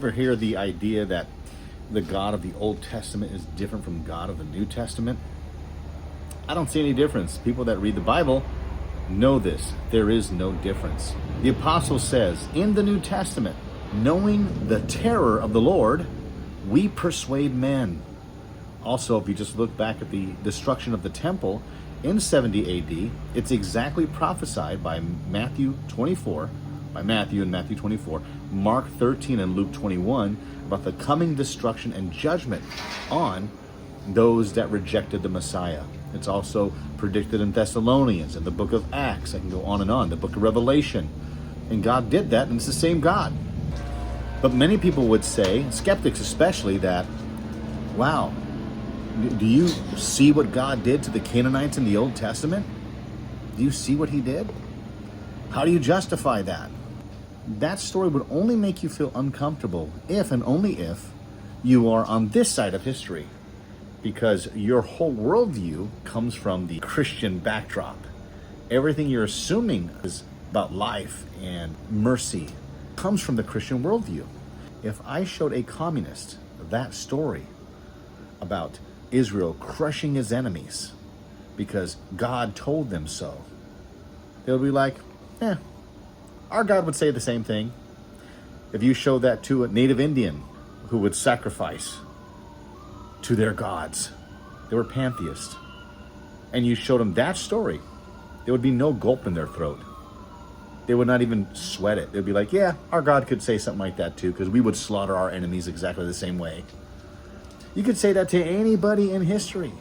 Ever hear the idea that the God of the Old Testament is different from God of the New Testament? I don't see any difference. People that read the Bible know this. There is no difference. The apostle says in the New Testament, knowing the terror of the Lord, we persuade men. Also, if you just look back at the destruction of the temple in 70 AD, it's exactly prophesied by Matthew in Matthew 24, Mark 13 and Luke 21 about the coming destruction and judgment on those that rejected the Messiah. It's also predicted in Thessalonians, in the book of Acts. I can go on and on, the book of Revelation. And God did that, and it's the same God. But many people would say, skeptics especially, that, wow, do you see what God did to the Canaanites in the Old Testament? Do you see what he did? How do you justify that? That story would only make you feel uncomfortable if and only if you are on this side of history, because your whole worldview comes from the Christian backdrop. Everything you're assuming is about life and mercy comes from the Christian worldview. If I showed a communist that story about Israel crushing his enemies because God told them so, they'll be like, our God would say the same thing. If you show that to a native Indian who would sacrifice to their gods, they were pantheists, and you showed them that story, there would be no gulp in their throat. They would not even sweat it. They'd be like, yeah, our God could say something like that too, because we would slaughter our enemies exactly the same way. You could say that to anybody in history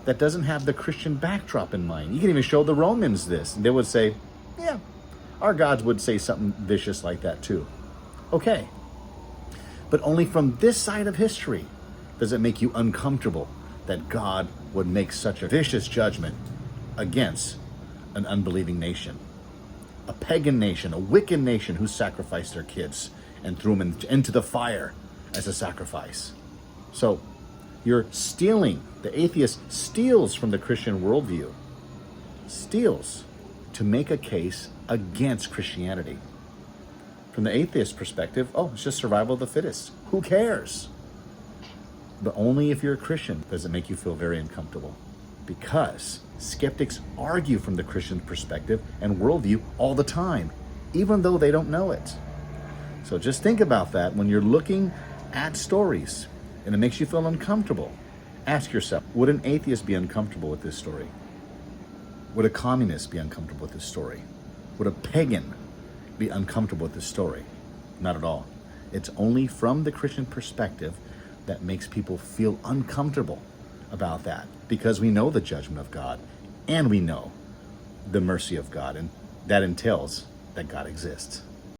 that doesn't have the Christian backdrop in mind. You can even show the Romans this, and they would say, yeah, our gods would say something vicious like that too. Okay. But only from this side of history does it make you uncomfortable that God would make such a vicious judgment against an unbelieving nation. A pagan nation, a wicked nation who sacrificed their kids and threw them into the fire as a sacrifice. So you're stealing. The atheist steals from the Christian worldview. Steals to make a case against Christianity. From the atheist perspective, it's just survival of the fittest. Who cares? But only if you're a Christian does it make you feel very uncomfortable. Because skeptics argue from the Christian perspective and worldview all the time, even though they don't know it. So just think about that when you're looking at stories and it makes you feel uncomfortable. Ask yourself, would an atheist be uncomfortable with this story? Would a communist be uncomfortable with this story? Would a pagan be uncomfortable with this story? Not at all. It's only from the Christian perspective that makes people feel uncomfortable about that, because we know the judgment of God and we know the mercy of God, and that entails that God exists.